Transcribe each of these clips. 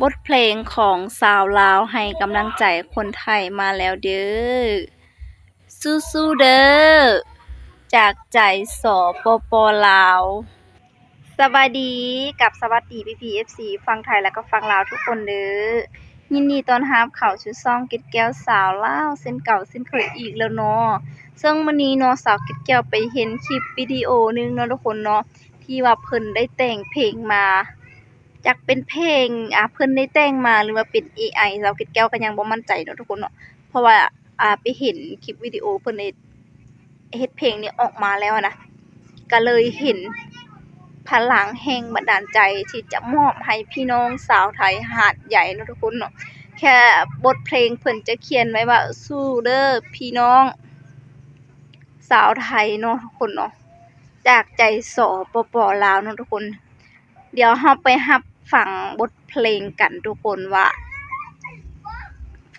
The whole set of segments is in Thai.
บทเพลงของสาวลาวให้กำลังใจคนไทยมาแล้วเด้อสู้ๆเด้อจากใจสปปลาวสบายดีกับสวัสดีพี่ๆ FC ฝั่งไทยแล้วก็ฝั่งลาวทุกคนเด้อยินดีต้อนรับเข้าสู่ช่องเก็ดแก้วสาวลาวเส้นเก่าเส้นเคยอีกแล้วเนาะซึ่งมื้อนี้เนาะสาวเก็ดแก้วไปเห็นคลิปวิดีโอนึงเนาะทุกคนเนาะที่ว่าเพิ่นได้แต่งเพลงมาจักเป็นเพลงเพิ่นได้แต่งมาหรือว่าเป็น AI สาวเก็ดแก้วก็ยังบ่มั่นใจเนาะทุกคนเนาะเพราะว่าไปเห็นคลิปวิดีโอเพิ่นได้เฮ็ดเพลงนี้ออกมาแล้วนะก็เลยเห็นพลังแห่งบันดาลใจที่จะมอบให้พี่น้องสาวไทยหาดใหญ่เนาะทุกคนเนาะแค่บทเพลงเพิ่นจะเขียนไว้ว่าสู้เด้อพี่น้องสาวไทยเนาะทุกคนเนาะจากใจสปปลาวเนาะทุกคนเดี๋ยวเราไปรับฟังบทเพลงกันทุกคนว่า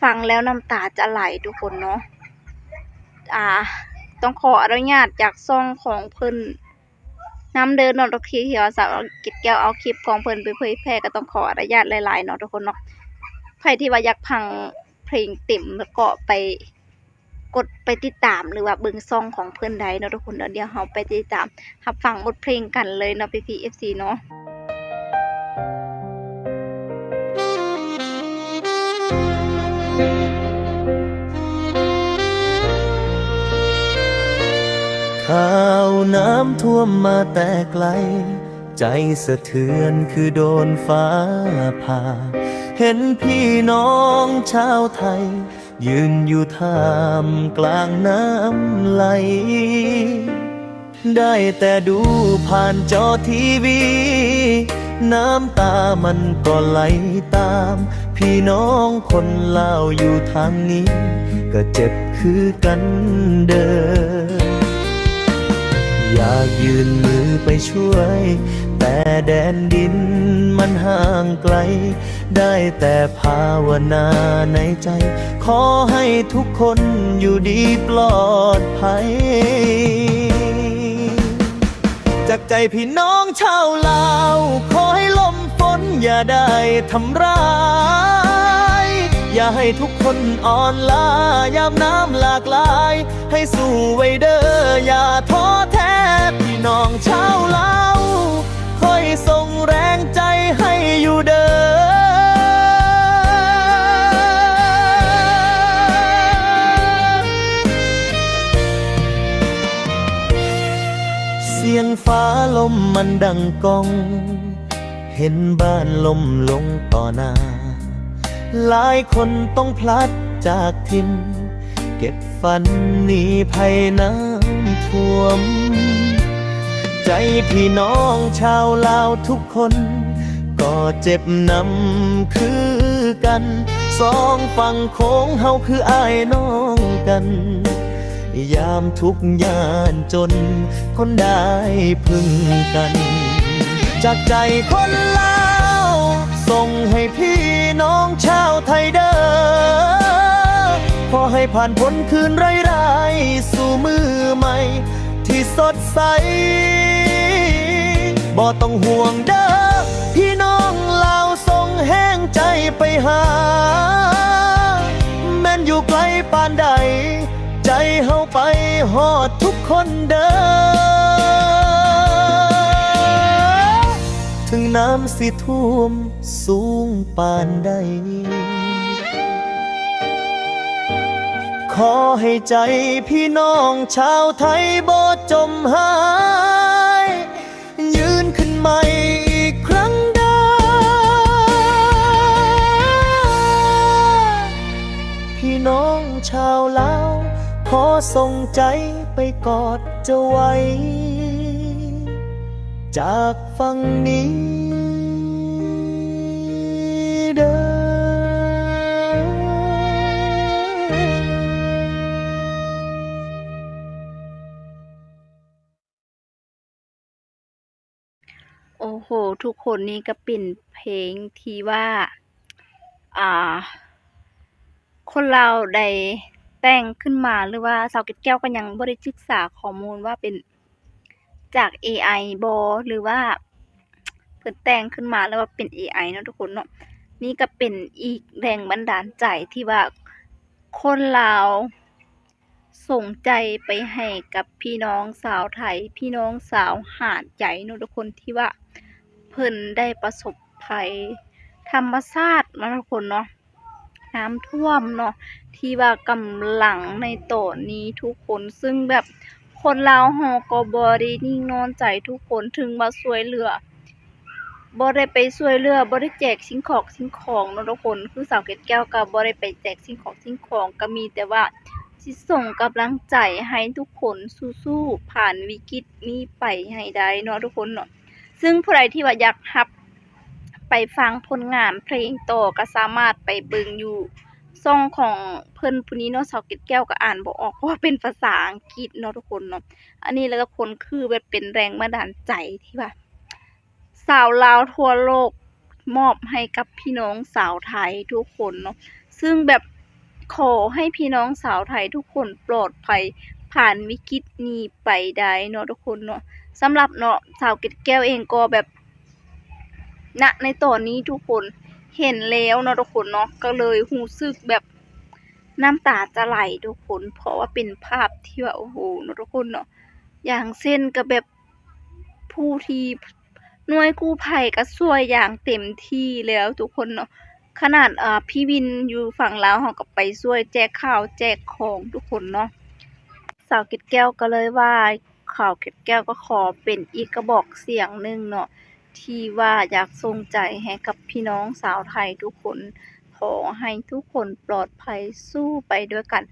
ฟังแล้วน้ำตาจะไหลทุกคนเนาะต้องขออนุญาตจากช่องของเพิ่นนำเดินเนาะทุกทีที่ว่าสาวเก็ดแก้วเอาคลิปของเพิ่นไปเผยแพร่ก็ต้องขออนุญาตหลายๆเนาะทุกคนเนาะใครที่ว่าอยากฟังเพลงเต็มแล้วก็ไปกดไปติดตามหรือว่าเบิ่งช่องของเพิ่นได้เนาะทุกคนเดี๋ยวเราไปติดตามรับฟังบทเพลงกันเลยเนาะพี่ FC เนาะข่าวน้ำท่วมมาแต่ไกลใจสะเทือนคือโดนฟ้าผ่าเห็นพี่น้องชาวไทยยืนอยู่ท่ามกลางน้ำไหลได้แต่ดูผ่านจอทีวีน้ำตามันก็ไหลตามพี่น้องคนลาวอยู่ทางนี้ก็เจ็บคือกันเด้ออยากยืนมือไปช่วยแต่แดนดินมันห่างไกลได้แต่ภาวนาในใจขอให้ทุกคนอยู่ดีปลอดภัยจากใจพี่น้องชาวลาวขอให้ลมฝนอย่าได้ทำร้ายอย่าให้ทุกคนอ่อนล้ายามน้ำหลากหลายให้สู้ไว้เด้ออย่าท้อแท้พี่น้องชาวลาวคอยส่งแรงใจให้อยู่เด้อเสียงฟ้าลมมันดังก้องเห็นบ้านลมลงต่อหน้าหลายคนต้องพลัดจากถิ่นเก็บฝันหนีภัยน้ำท่วมใจพี่น้องชาวลาวทุกคนก็เจ็บนำคือกันสองฝั่งโค้งเฮาคืออ้ายน้องกันยามทุกข์ยากจนคนได้พึ่งกันจากใจคนลาวส่งให้พี่น้องชาวไทยเด้อขอให้ผ่านพ้นคืนร้ายๆสู่มือใหม่ที่สดใสบ่ต้องห่วงเด้อพี่น้องลาวส่งแห้งใจไปหาแม่นอยู่ไกลปานใดใจเฮาไปฮอดทุกคนเด้อถึงน้ำสิท่วมสูงปานใดขอให้ใจพี่น้องชาวไทยบ่จมหายยืนขึ้นใหม่อีกครั้งเด้อพี่น้องชาวลาวขอส่งใจไปกอดเจ้าไว้จากฝั่งนี้เด้อโอ้โหทุกคนนี่ก็เป็นเพลงที่ว่าอ่าคนเราได้แต่งขึ้นมาหรือว่าสาวเก็ดแก้วก็ยังบ่ได้ศึกษาข้อมูลว่าเป็นจาก AI บ่หรือว่าเพิ่นแต่งขึ้นมาแล้วว่าเป็น AI เนาะทุกคนเนาะ นี่ก็เป็นอีกแรงบันดาลใจที่ว่าคนลาวส่งใจไปให้กับพี่น้องสาวไทย พี่น้องสาวหาดใหญ่เนาะทุกคนที่ว่าเพิ่นได้ประสบภัยธรรมชาติเนาะทุกคนเนาะน้ำท่วมเนาะที่ว่ากำลังในตอนนี้ทุกคนซึ่งแบบคนลาวเราก็บ่ได้นิ่งนอนใจทุกคนถึงว่าช่วยเหลือ บ่ได้ไปช่วยเหลือบ่ได้แจกสิ่งของเนาะทุกคนคือสาวเกดแก้วก็บ่ได้ไปแจกสิ่งของก็มีแต่ว่าสิส่งกำลังใจให้ทุกคนสู้ๆผ่านวิกฤตนี้ไปให้ได้เนาะทุกคนเนาะซึ่งผู้ใดที่ว่าอยากรับไปฟังผลงานเพลงต่อก็สามารถไปเบิ่งอยู่ช่องของเพิ่นผู้นี้เนาะสาวเกดแก้วก็อ่านบ่ออกเพราะว่าเป็นภาษาอังกฤษเนาะทุกคนเนาะอันนี้แล้วก็คนคือแบบเป็นแรงบันดาลใจที่ว่า สาวลาวทั่วโลกมอบให้กับพี่น้องสาวไทยทุกคนเนาะซึ่งแบบขอให้พี่น้องสาวไทยทุกคนปลอดภัยผ่านวิกฤตนี้ไปได้เนาะทุกคนเนาะสำหรับเนาะสาวเกดแก้วเองก็แบบณในตอนนี้ทุกคนเห็นแล้วเนาะทุกคนเนาะก็เลยรู้สึกแบบน้ำตาจะไหลทุกคนเพราะว่าเป็นภาพที่ว่าโอ้โฮเนาะทุกคนเนาะอย่างเช่นก็แบบผู้ที่ หน่วยกู้ภัยก็ช่วยอย่างเต็มที่แล้วทุกคนเนาะขนาดพี่วินอยู่ฝั่งลาวเขาก็ไปช่วยแจกข้าวแจกของทุกคนเนาะสาวเกดแก้วก็เลยว่าข่าวเกดแก้วก็ขอเป็นอีกกระบอกเสียงหนึ่งเนาะที่ว่าอยากส่งใจให้กับพี่น้องสาวไทยทุกคนขอให้ทุกคนปลอดภัยสู้ไปด้วยกัน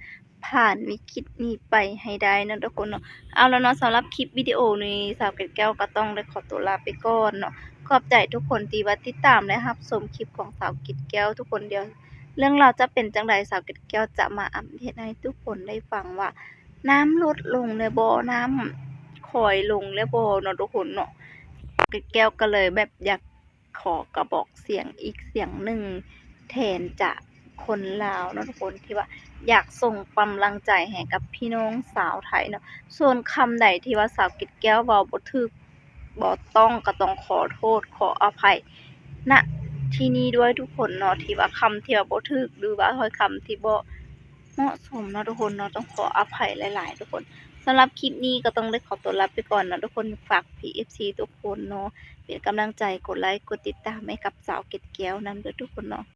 ผ่านวิกฤตนี้ไปให้ได้นะทุกคนเนาะ เอาแล้วเนาะสำหรับคลิปวิดีโอนี้สาวเกดแก้วก็ต้องได้ขอตัวลาไปก่อนเนาะขอบใจทุกคนที่ว่าติดตามและรับชมคลิปของสาวเกดแก้วทุกคนเดียวเรื่องราวจะเป็นจั่งใดสาวเกดแก้วจะมาอัปเดตให้ทุกคนได้ฟังว่าน้ำลดลงแล้วบ่น้ำค่อยลงแล้วบ่เนาะทุกคนเนาะเกดแก้วก็เลยแบบอยากขอกระบอกเสียงอีกเสียงหนึ่งแทนจากคนลาวเนาะทุกคนที่ว่าอยากส่งกำลังใจให้กับพี่น้องสาวไทยเนาะ ส่วนคำใดที่ว่าสาวเกดแก้วเว้าบ่ถูกบ่ต้องก็ต้องขอโทษขออภัยณที่นี้ด้วยทุกคนเนาะที่ว่าคำที่ว่าบ่ถูกหรือว่าถ้อยคำที่บ่เหมาะสมเนาะทุกคนเนาะต้องขออภัยหลายๆทุกคนสำหรับคลิปนี้ก็ต้องได้ขอตัวลาไปก่อนเนาะทุกคนฝาก PFC ทุกคนเนาะเป็นกำลังใจกดไลค์กดติดตามให้กับสาวเกดแก้วนำเด้อทุกคนเนาะ